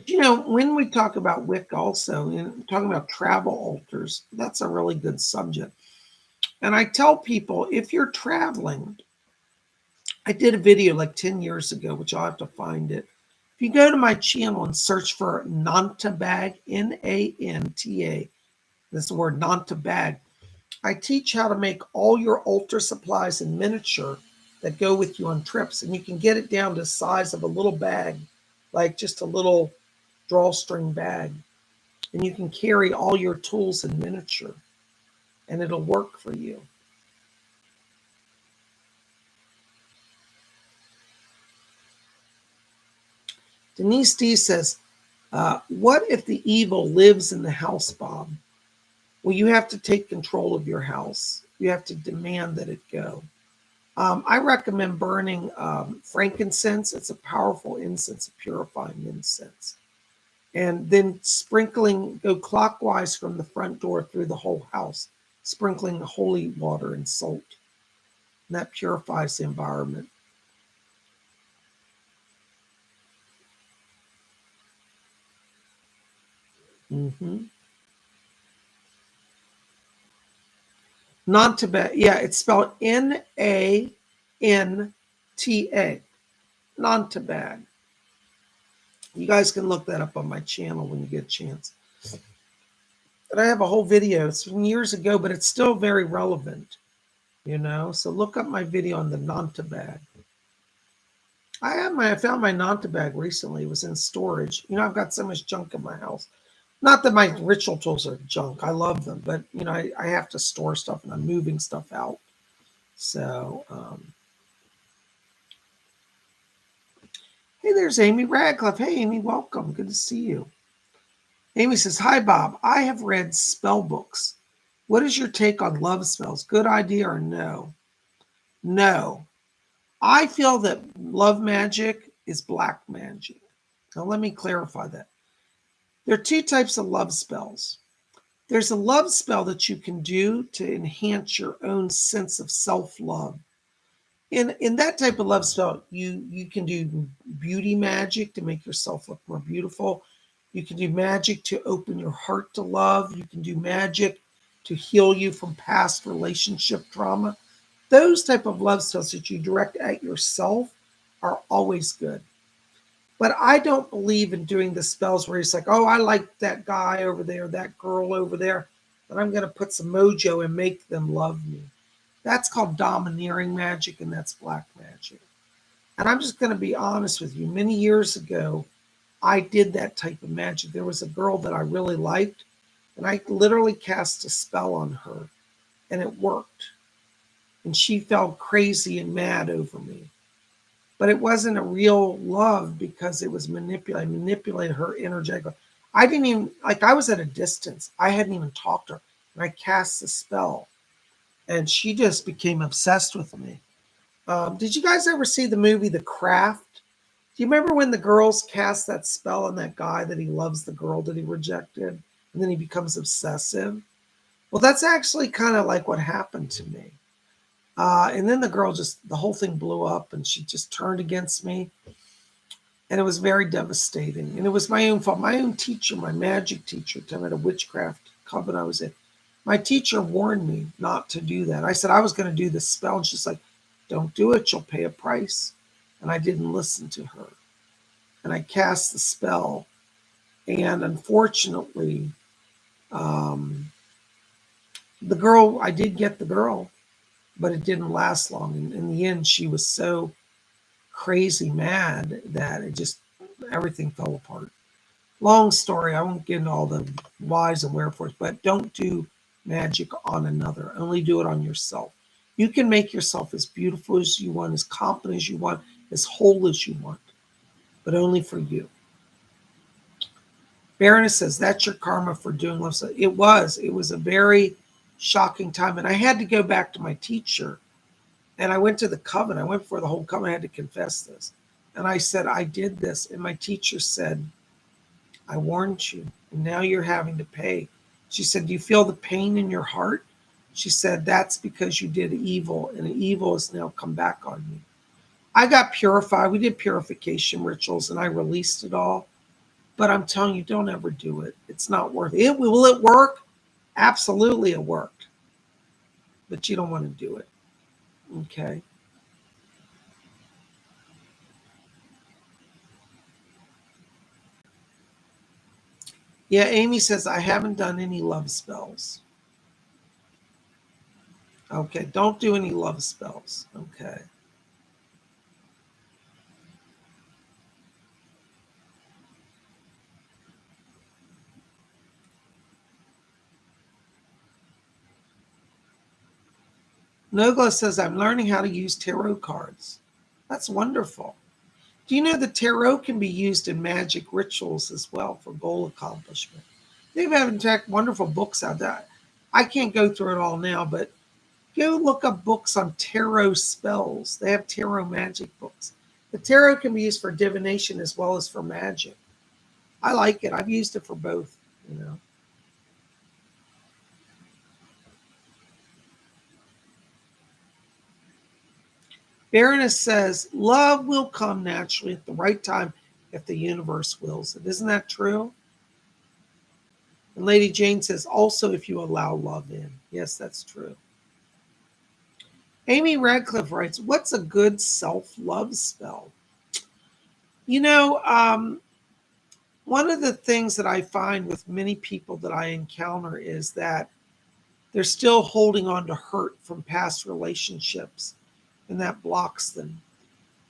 [SPEAKER 2] You know, when we talk about Wicca also, and talking about travel altars, that's a really good subject. And I tell people, if you're traveling, I did a video like 10 years ago, which I'll have to find it. If you go to my channel and search for Nanta Bag, Nanta, that's the word Nanta Bag, I teach how to make all your altar supplies in miniature that go with you on trips. And you can get it down to the size of a little bag, like just a little drawstring bag. And you can carry all your tools in miniature, and it'll work for you. Denise D says, what if the evil lives in the house, Bob? Well, you have to take control of your house. You have to demand that it go. I recommend burning frankincense. It's a powerful incense, a purifying incense. And then sprinkling, go clockwise from the front door through the whole house, sprinkling holy water and salt. And that purifies the environment. Mm-hmm. Nanta, yeah, it's spelled Nanta, Nanta. You guys can look that up on my channel when you get a chance. And I have a whole video. It's from years ago, but it's still very relevant, you know. So look up my video on the Nanta bag. I found my Nanta bag recently. It was in storage. You know, I've got so much junk in my house. Not that my ritual tools are junk. I love them, but you know, I have to store stuff and I'm moving stuff out. So, hey, there's Amy Radcliffe. Hey, Amy, welcome. Good to see you. Amy says, hi, Bob. I have read spell books. What is your take on love spells? Good idea or no? No. I feel that love magic is black magic. Now, let me clarify that. There are two types of love spells. There's a love spell that you can do to enhance your own sense of self-love. In that type of love spell, you can do beauty magic to make yourself look more beautiful. You can do magic to open your heart to love. You can do magic to heal you from past relationship trauma. Those type of love spells that you direct at yourself are always good. But I don't believe in doing the spells where it's like, oh, I like that guy over there, that girl over there, and I'm going to put some mojo and make them love me. That's called domineering magic, and that's black magic. And I'm just going to be honest with you. Many years ago, I did that type of magic. There was a girl that I really liked, and I literally cast a spell on her, and it worked. And she felt crazy and mad over me. But it wasn't a real love because it was manipulated her energetically. I didn't even, like, I was at a distance. I hadn't even talked to her, and I cast the spell. And she just became obsessed with me. Did you guys ever see the movie The Craft? Do you remember when the girls cast that spell on that guy that he loves the girl that he rejected, and then he becomes obsessive? Well, that's actually kind of like what happened to me. And then the girl the whole thing blew up, and she just turned against me. And it was very devastating. And it was my own fault. My own teacher, my magic teacher, at a witchcraft coven I was in, my teacher warned me not to do that. I said I was going to do this spell, and she's like, don't do it. You'll pay a price. And I didn't listen to her. And I cast the spell. And unfortunately, the girl, I did get the girl, but it didn't last long. And in the end, she was so crazy mad that everything fell apart. Long story. I won't get into all the whys and wherefores, but don't do magic on another. Only do it on yourself. You can make yourself as beautiful as you want, as confident as you want, as whole as you want, but only for you. Baroness says, that's your karma for doing love. So it was a very shocking time. And I had to go back to my teacher, and I went to the coven. I went before the whole coven. I had to confess this. And I said, I did this. And my teacher said, I warned you, and now you're having to pay. She said, do you feel the pain in your heart? She said, that's because you did evil, and evil has now come back on you. I got purified. We did purification rituals, and I released it all. But I'm telling you, don't ever do it. It's not worth it. Will it work? Absolutely, it worked. But you don't want to do it. Okay. Yeah, Amy says, I haven't done any love spells. Okay, don't do any love spells. Okay. Nogla says, I'm learning how to use tarot cards. That's wonderful. Do you know the tarot can be used in magic rituals as well for goal accomplishment? They have, in fact, wonderful books out there. I can't go through it all now, but go look up books on tarot spells. They have tarot magic books. The tarot can be used for divination as well as for magic. I like it. I've used it for both, you know. Baroness says, love will come naturally at the right time if the universe wills it. Isn't that true? And Lady Jane says, also if you allow love in. Yes, that's true. Amy Radcliffe writes, what's a good self-love spell? You know, one of the things that I find with many people that I encounter is that they're still holding on to hurt from past relationships, and that blocks them.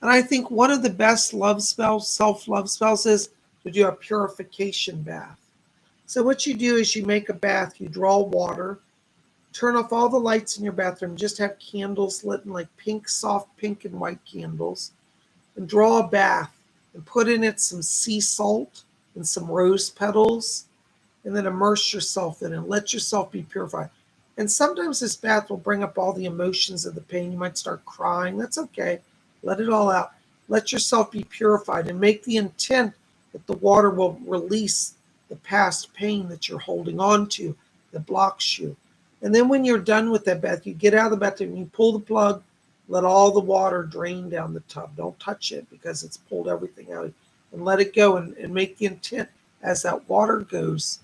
[SPEAKER 2] And I think one of the best love spells, self-love spells, is to do a purification bath. So what you do is you make a bath, you draw water, turn off all the lights in your bathroom, just have candles lit in like pink, soft pink and white candles, and draw a bath and put in it some sea salt and some rose petals, and then immerse yourself in it and let yourself be purified. And sometimes this bath will bring up all the emotions of the pain. You might start crying. That's okay. Let it all out. Let yourself be purified and make the intent that the water will release the past pain that you're holding on to that blocks you. And then when you're done with that bath, you get out of the bathtub and you pull the plug, let all the water drain down the tub. Don't touch it because it's pulled everything out. And let it go and make the intent as that water goes,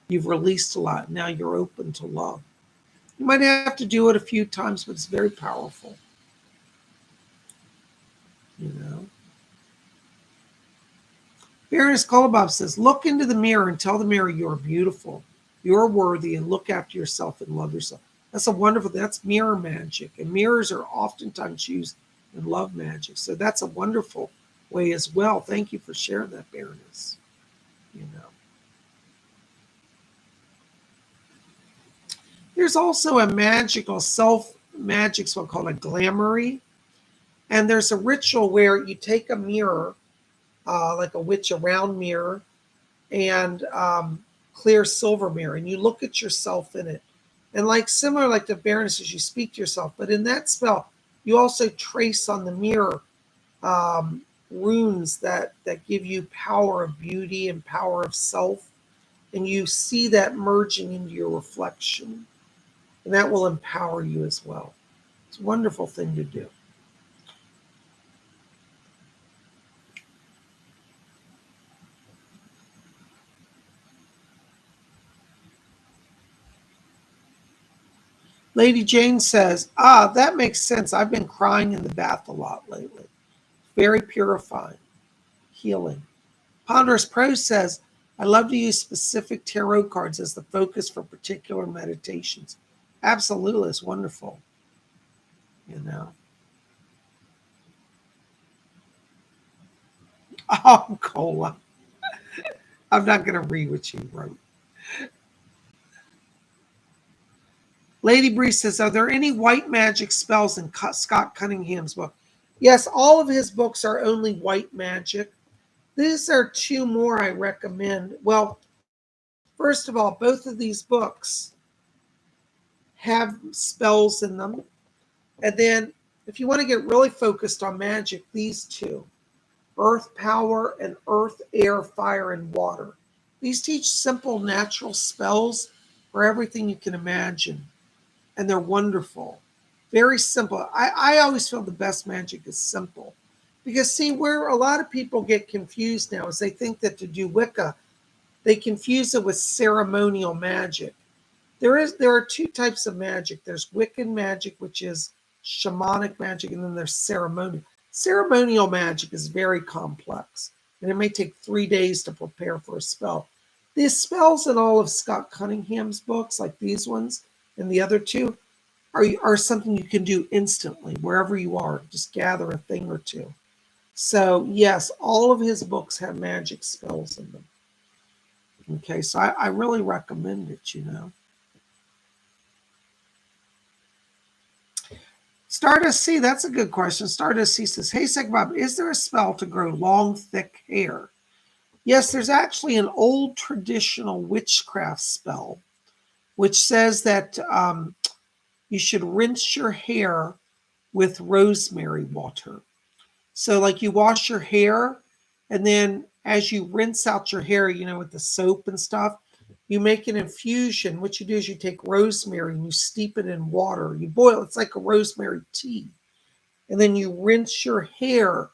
[SPEAKER 2] you've released a lot. Now you're open to love. You might have to do it a few times, but it's very powerful. You know. Baroness Kolobob says, look into the mirror and tell the mirror you're beautiful, you're worthy, and look after yourself and love yourself. That's a wonderful, that's mirror magic. And mirrors are oftentimes used in love magic. So that's a wonderful way as well. Thank you for sharing that, Baroness. You know. There's also a magical self-magic spell called a glamoury. And there's a ritual where you take a mirror, like a witch, a round mirror, and clear silver mirror, and you look at yourself in it. And like similar like the Baronesses, you speak to yourself. But in that spell, you also trace on the mirror runes that give you power of beauty and power of self. And you see that merging into your reflection. And that will empower you as well. It's a wonderful thing to do. Lady Jane says, that makes sense. I've been crying in the bath a lot lately. Very purifying, healing. Ponderous Prose says, I love to use specific tarot cards as the focus for particular meditations. Absolutely, it's wonderful. You know. Oh, Cola. I'm not going to read what you wrote. Lady Bree says, are there any white magic spells in Scott Cunningham's book? Yes, all of his books are only white magic. These are two more I recommend. Well, first of all, both of these books have spells in them. And then if you want to get really focused on magic, these two, Earth Power and Earth, Air, Fire, and Water. These teach simple natural spells for everything you can imagine. And they're wonderful. Very simple. I always feel the best magic is simple Because see, where a lot of people get confused now is they think that to do Wicca, they confuse it with ceremonial magic. There are two types of magic. There's Wiccan magic, which is shamanic magic, and then there's ceremonial. Ceremonial magic is very complex, and it may take 3 days to prepare for a spell. The spells in all of Scott Cunningham's books, like these ones and the other two, are something you can do instantly, wherever you are. Just gather a thing or two. So, yes, all of his books have magic spells in them. Okay, so I really recommend it, you know. Stardust C, that's a good question. Stardust C says, hey, PsychicBob, is there a spell to grow long, thick hair? Yes, there's actually an old traditional witchcraft spell, which says that you should rinse your hair with rosemary water. So like you wash your hair, and then as you rinse out your hair, you know, with the soap and stuff, you make an infusion. What you do is you take rosemary and you steep it in water. You boil, it's like a rosemary tea. And then you rinse your hair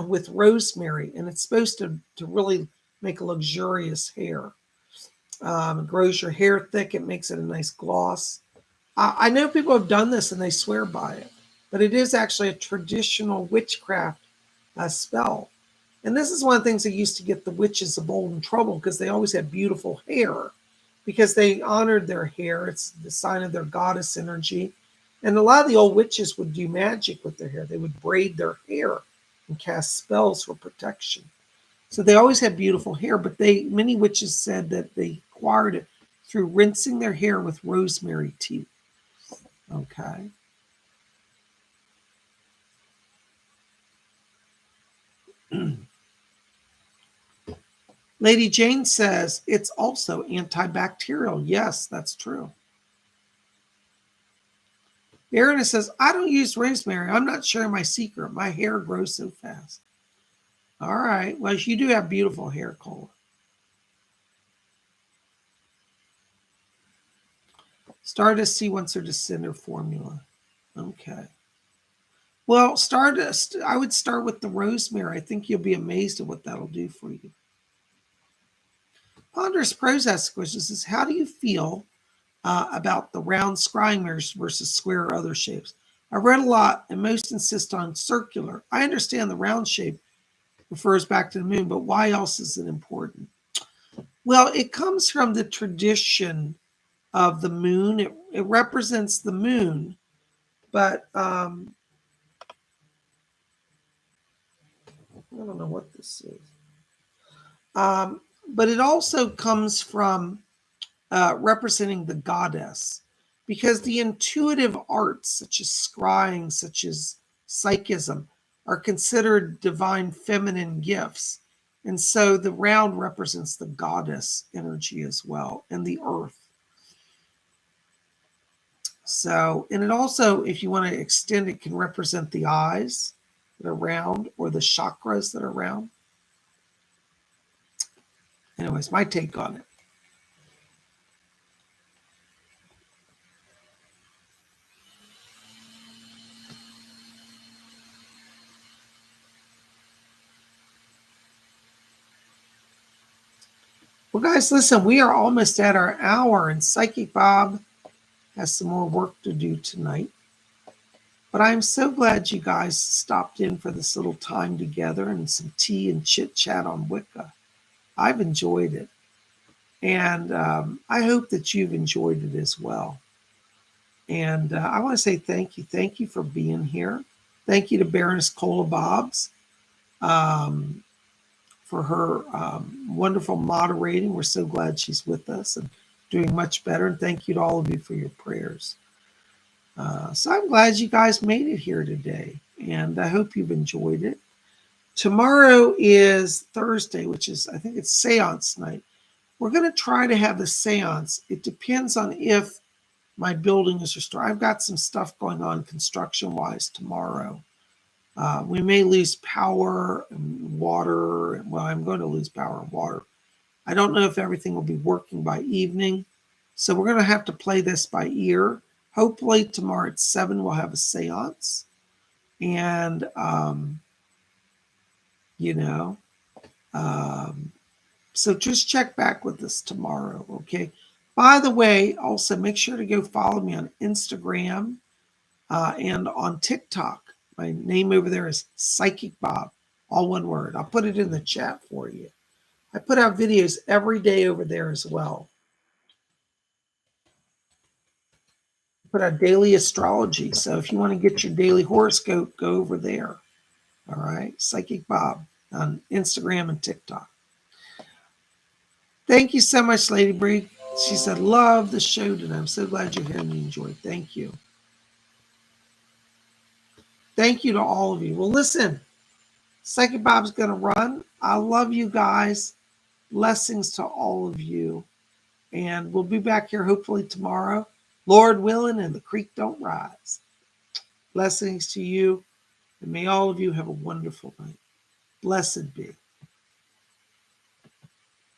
[SPEAKER 2] with rosemary, and it's supposed to really make a luxurious hair. It grows your hair thick. It makes it a nice gloss. I know people have done this and they swear by it, but it is actually a traditional witchcraft spell. And this is one of the things that used to get the witches of old in trouble, because they always had beautiful hair, because they honored their hair. It's the sign of their goddess energy. And a lot of the old witches would do magic with their hair. They would braid their hair and cast spells for protection. So they always had beautiful hair, but many witches said that they acquired it through rinsing their hair with rosemary tea. Okay. Lady Jane says it's also antibacterial. Yes, that's true. Baroness says, I don't use rosemary. I'm not sharing my secret. My hair grows so fast. All right. Well, you do have beautiful hair, Cole. Stardust C wants her to send her formula. Okay. Well, Stardust, I would start with the rosemary. I think you'll be amazed at what that'll do for you. Ponderous Prose asks questions, says, how do you feel about the round scrying mirrors versus square or other shapes? I've read a lot, and most insist on circular. I understand the round shape refers back to the moon, but why else is it important? Well, it comes from the tradition of the moon. It represents the moon, but I don't know what this is. But it also comes from representing the goddess, because the intuitive arts, such as scrying, such as psychism, are considered divine feminine gifts. And so the round represents the goddess energy as well, and the earth. So, and it also, if you want to extend it, can represent the eyes that are round, or the chakras that are round. Anyways, my take on it. Well, guys, listen, we are almost at our hour, and Psychic Bob has some more work to do tonight. But I'm so glad you guys stopped in for this little time together and some tea and chit chat on Wicca. I've enjoyed it. And I hope that you've enjoyed it as well. And I want to say thank you. Thank you for being here. Thank you to Baroness Cola Bobs for her wonderful moderating. We're so glad she's with us and doing much better. And thank you to all of you for your prayers. So I'm glad you guys made it here today. And I hope you've enjoyed it. Tomorrow is Thursday, which is, I think it's seance night. We're going to try to have the seance. It depends on if my building is restored. I've got some stuff going on construction-wise tomorrow. We may lose power and water. Well, I'm going to lose power and water. I don't know if everything will be working by evening. So we're going to have to play this by ear. Hopefully tomorrow at 7 we'll have a seance. And you know. So just check back with us tomorrow, okay? By the way, also make sure to go follow me on Instagram and on TikTok. My name over there is Psychic Bob, all one word. I'll put it in the chat for you. I put out videos every day over there as well. I put out daily astrology. So if you want to get your daily horoscope, go over there. All right. Psychic Bob on Instagram and TikTok. Thank you so much, Lady Bree. She said, love the show today. I'm so glad you're here and you enjoyed. Thank you. Thank you to all of you. Well, listen, Psychic Bob's going to run. I love you guys. Blessings to all of you. And we'll be back here hopefully tomorrow, Lord willing, and the creek don't rise. Blessings to you. And may all of you have a wonderful night. Blessed be.